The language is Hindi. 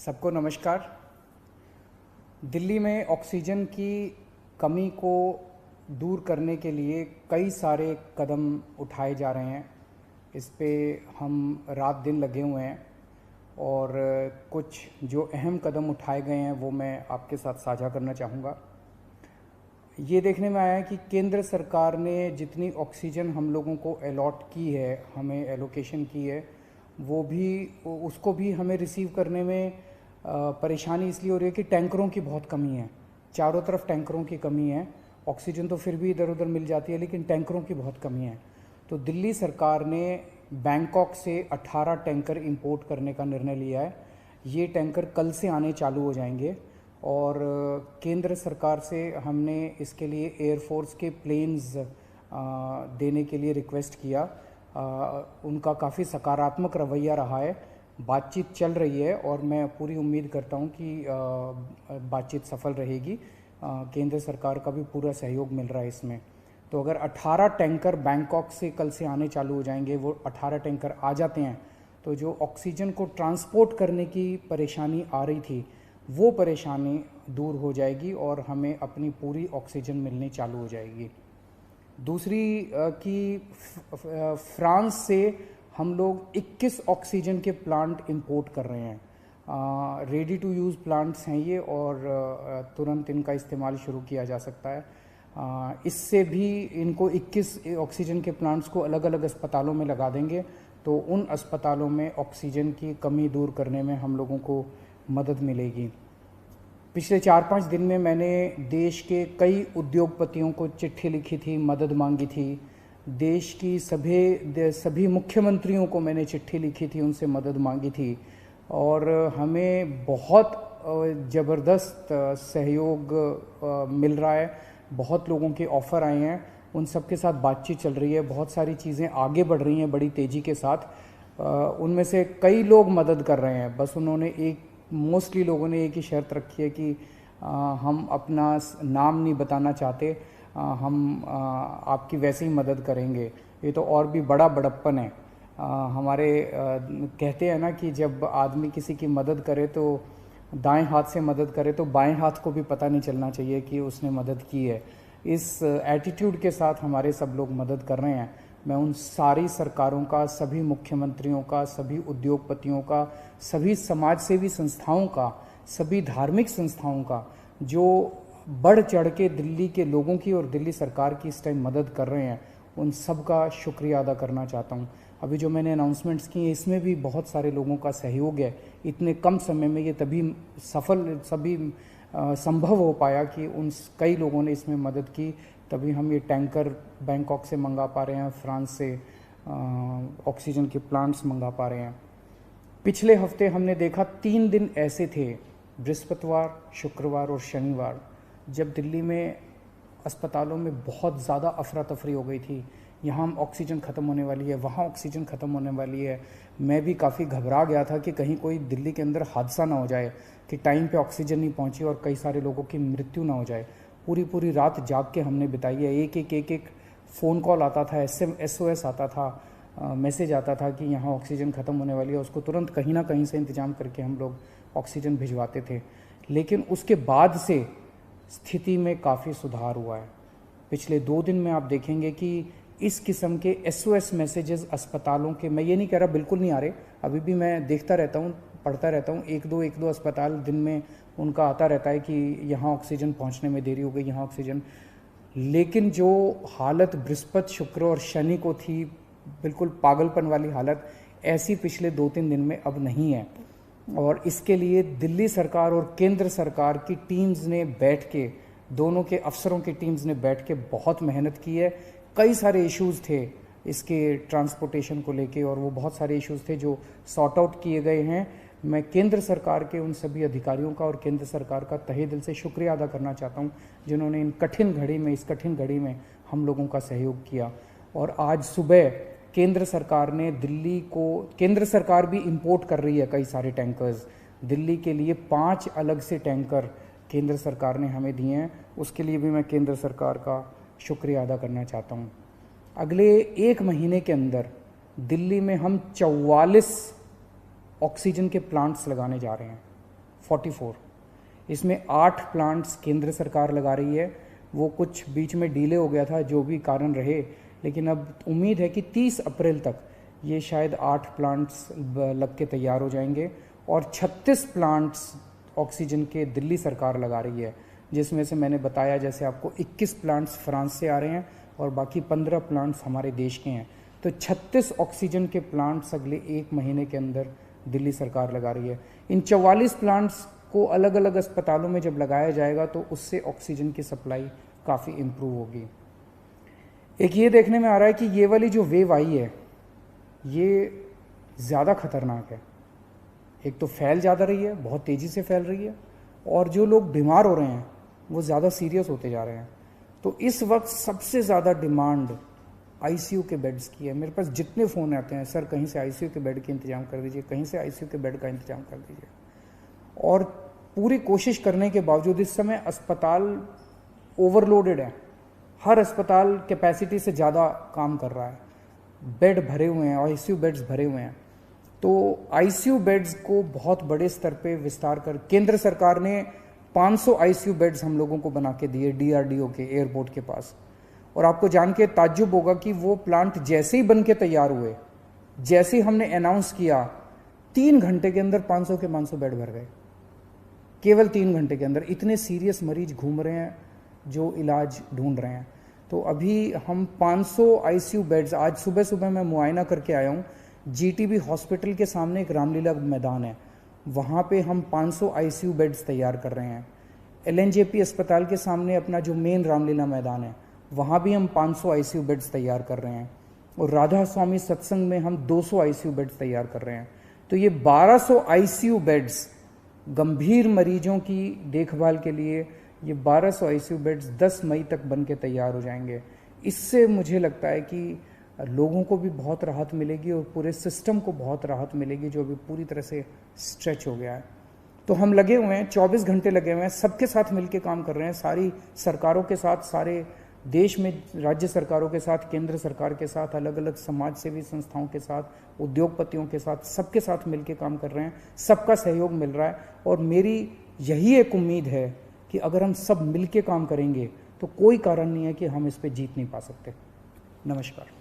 सबको नमस्कार। दिल्ली में ऑक्सीजन की कमी को दूर करने के लिए कई सारे कदम उठाए जा रहे हैं। इस पे हम रात दिन लगे हुए हैं और कुछ जो अहम कदम उठाए गए हैं वो मैं आपके साथ साझा करना चाहूँगा। ये देखने में आया है कि केंद्र सरकार ने जितनी ऑक्सीजन हम लोगों को अलॉट की है, हमें एलोकेशन की है, वो भी उसको भी हमें रिसीव करने में परेशानी इसलिए हो रही है कि टैंकरों की बहुत कमी है। चारों तरफ टैंकरों की कमी है। ऑक्सीजन तो फिर भी इधर उधर मिल जाती है, लेकिन टैंकरों की बहुत कमी है। तो दिल्ली सरकार ने बैंकॉक से 18 टैंकर इंपोर्ट करने का निर्णय लिया है। ये टैंकर कल से आने चालू हो जाएंगे और केंद्र सरकार से हमने इसके लिए एयरफोर्स के प्लेन्स देने के लिए रिक्वेस्ट किया। उनका काफ़ी सकारात्मक रवैया रहा है। बातचीत चल रही है और मैं पूरी उम्मीद करता हूं कि बातचीत सफल रहेगी। केंद्र सरकार का भी पूरा सहयोग मिल रहा है इसमें। तो अगर 18 टैंकर बैंकॉक से कल से आने चालू हो जाएंगे, वो 18 टैंकर आ जाते हैं तो जो ऑक्सीजन को ट्रांसपोर्ट करने की परेशानी आ रही थी वो परेशानी दूर हो जाएगी और हमें अपनी पूरी ऑक्सीजन मिलनी चालू हो जाएगी। दूसरी कि फ्रांस से हम लोग 21 ऑक्सीजन के प्लांट इंपोर्ट कर रहे हैं। रेडी टू यूज़ प्लांट्स हैं ये और तुरंत इनका इस्तेमाल शुरू किया जा सकता है। इससे भी इनको 21 ऑक्सीजन के प्लांट्स को अलग अलग अस्पतालों में लगा देंगे तो उन अस्पतालों में ऑक्सीजन की कमी दूर करने में हम लोगों को मदद मिलेगी। पिछले 4-5 दिन में मैंने देश के कई उद्योगपतियों को चिट्ठी लिखी थी, मदद मांगी थी। देश की सभी मुख्यमंत्रियों को मैंने चिट्ठी लिखी थी, उनसे मदद मांगी थी और हमें बहुत ज़बरदस्त सहयोग मिल रहा है। बहुत लोगों के ऑफ़र आए हैं, उन सब के साथ बातचीत चल रही है। बहुत सारी चीज़ें आगे बढ़ रही हैं बड़ी तेज़ी के साथ। उनमें से कई लोग मदद कर रहे हैं। बस उन्होंने मोस्टली लोगों ने एक ही शर्त रखी है कि हम अपना नाम नहीं बताना चाहते, हम आपकी वैसे ही मदद करेंगे। ये तो और भी बड़ा बड़प्पन है। हमारे कहते हैं ना कि जब आदमी किसी की मदद करे तो दाएं हाथ से मदद करे तो बाएं हाथ को भी पता नहीं चलना चाहिए कि उसने मदद की है। इस एटीट्यूड के साथ हमारे सब लोग मदद कर रहे हैं। मैं उन सारी सरकारों का, सभी मुख्यमंत्रियों का, सभी उद्योगपतियों का, सभी समाजसेवी संस्थाओं का, सभी धार्मिक संस्थाओं का जो बढ़ चढ़ के दिल्ली के लोगों की और दिल्ली सरकार की इस टाइम मदद कर रहे हैं, उन सब का शुक्रिया अदा करना चाहता हूं। अभी जो मैंने अनाउंसमेंट्स की हैं इसमें भी बहुत सारे लोगों का सहयोग है। इतने कम समय में ये तभी संभव हो पाया कि उन कई लोगों ने इसमें मदद की, तभी हम ये टैंकर बैंकॉक से मंगा पा रहे हैं, फ्रांस से ऑक्सीजन के प्लांट्स मंगा पा रहे हैं। पिछले हफ्ते हमने देखा 3 दिन ऐसे थे, बृहस्पतिवार, शुक्रवार और शनिवार, जब दिल्ली में अस्पतालों में बहुत ज़्यादा अफरा तफरी हो गई थी। यहाँ ऑक्सीजन ख़त्म होने वाली है, वहाँ ऑक्सीजन ख़त्म होने वाली है। मैं भी काफ़ी घबरा गया था कि कहीं कोई दिल्ली के अंदर हादसा ना हो जाए कि टाइम पे ऑक्सीजन नहीं पहुँची और कई सारे लोगों की मृत्यु ना हो जाए। पूरी रात जाग के हमने बिताई है। एक फ़ोन कॉल आता था, SOS आता था, मैसेज आता था कि यहाँ ऑक्सीजन ख़त्म होने वाली है। उसको तुरंत कहीं ना कहीं से इंतज़ाम करके हम लोग ऑक्सीजन भिजवाते थे। लेकिन उसके बाद से स्थिति में काफ़ी सुधार हुआ है। पिछले 2 दिन में आप देखेंगे कि इस किस्म के SOS मैसेजेस अस्पतालों के, मैं ये नहीं कह रहा बिल्कुल नहीं आ रहे, अभी भी मैं देखता रहता हूँ, पढ़ता रहता हूँ। एक दो अस्पताल दिन में उनका आता रहता है कि यहाँ ऑक्सीजन पहुँचने में देरी हो गई, यहाँ ऑक्सीजन। लेकिन जो हालत बृहस्पति, शुक्र और शनि को थी, बिल्कुल पागलपन वाली हालत, ऐसी पिछले 2-3 दिन में अब नहीं है। और इसके लिए दिल्ली सरकार और केंद्र सरकार की टीम्स ने बैठ के, दोनों के अफसरों की टीम्स ने बैठ के बहुत मेहनत की है। कई सारे इश्यूज़ थे इसके ट्रांसपोर्टेशन को लेके और वो बहुत सारे इश्यूज़ थे जो सॉर्ट आउट किए गए हैं। मैं केंद्र सरकार के उन सभी अधिकारियों का और केंद्र सरकार का तहे दिल से शुक्रिया अदा करना चाहता हूं जिन्होंने इस कठिन घड़ी में हम लोगों का सहयोग किया। और आज सुबह केंद्र सरकार भी इंपोर्ट कर रही है कई सारे टैंकर्स। दिल्ली के लिए 5 अलग से टैंकर केंद्र सरकार ने हमें दिए हैं, उसके लिए भी मैं केंद्र सरकार का शुक्रिया अदा करना चाहता हूँ। अगले 1 महीने के अंदर दिल्ली में हम 44 ऑक्सीजन के प्लांट्स लगाने जा रहे हैं। 44। इसमें 8 प्लांट्स केंद्र सरकार लगा रही है, वो कुछ बीच में डिले हो गया था, जो भी कारण रहे, लेकिन अब उम्मीद है कि 30 अप्रैल तक ये शायद 8 प्लांट्स लग के तैयार हो जाएंगे। और 36 प्लांट्स ऑक्सीजन के दिल्ली सरकार लगा रही है, जिसमें से मैंने बताया जैसे आपको 21 प्लांट्स फ्रांस से आ रहे हैं और बाकी 15 प्लांट्स हमारे देश के हैं। तो 36 ऑक्सीजन के प्लांट्स अगले 1 महीने के अंदर दिल्ली सरकार लगा रही है। इन 44 प्लांट्स को अलग अलग अस्पतालों में जब लगाया जाएगा तो उससे ऑक्सीजन की सप्लाई काफ़ी इम्प्रूव होगी। एक ये देखने में आ रहा है कि ये वाली जो वेव आई है ये ज़्यादा खतरनाक है। एक तो फैल ज़्यादा रही है, बहुत तेज़ी से फैल रही है, और जो लोग बीमार हो रहे हैं वो ज़्यादा सीरियस होते जा रहे हैं। तो इस वक्त सबसे ज़्यादा डिमांड आईसीयू के बेड्स की है। मेरे पास जितने फ़ोन आते हैं, सर कहीं से आईसीयू के बेड के इंतजाम कर दीजिए, कहीं से आईसीयू के बेड का इंतजाम कर दीजिए। और पूरी कोशिश करने के बावजूद इस समय अस्पताल ओवरलोडेड है, हर अस्पताल कैपेसिटी से ज़्यादा काम कर रहा है, बेड भरे हुए हैं, आईसीयू बेड्स भरे हुए हैं। तो आईसीयू बेड्स को बहुत बड़े स्तर पे विस्तार कर केंद्र सरकार ने 500 आईसीयू बेड्स हम लोगों को बना के दिए डीआरडीओ के एयरपोर्ट के पास। और आपको जान के ताज्जुब होगा कि वो प्लांट जैसे ही बन के तैयार हुए, जैसे ही हमने अनाउंस किया, 3 घंटे के अंदर 500 के 500 बेड भर गए, केवल 3 घंटे के अंदर। इतने सीरियस मरीज घूम रहे हैं जो इलाज ढूंढ रहे हैं। तो अभी हम 500 आईसीयू बेड्स, आज सुबह सुबह मैं मुआयना करके आया हूँ, जीटीबी हॉस्पिटल के सामने एक रामलीला मैदान है, वहाँ पे हम 500 आईसीयू बेड्स तैयार कर रहे हैं। एलएनजेपी अस्पताल के सामने अपना जो मेन रामलीला मैदान है, वहाँ भी हम 500 आईसीयू बेड्स तैयार कर रहे हैं। और राधा स्वामी सत्संग में हम 200 आईसीयू बेड्स तैयार कर रहे हैं। तो ये 1200 आईसीयू बेड्स गंभीर मरीजों की देखभाल के लिए, ये 1200 आईसीयू बेड्स 10 मई तक बन के तैयार हो जाएंगे। इससे मुझे लगता है कि लोगों को भी बहुत राहत मिलेगी और पूरे सिस्टम को बहुत राहत मिलेगी, जो अभी पूरी तरह से स्ट्रेच हो गया है। तो हम लगे हुए हैं, 24 घंटे लगे हुए हैं, सबके साथ मिलके काम कर रहे हैं, सारी सरकारों के साथ, सारे देश में राज्य सरकारों के साथ, केंद्र सरकार के साथ, अलग अलग समाज सेवी संस्थाओं के साथ, उद्योगपतियों के साथ, सबके साथ मिलके काम कर रहे हैं। सबका सहयोग मिल रहा है और मेरी यही एक उम्मीद है कि अगर हम सब मिलके काम करेंगे तो कोई कारण नहीं है कि हम इस पे जीत नहीं पा सकते। नमस्कार।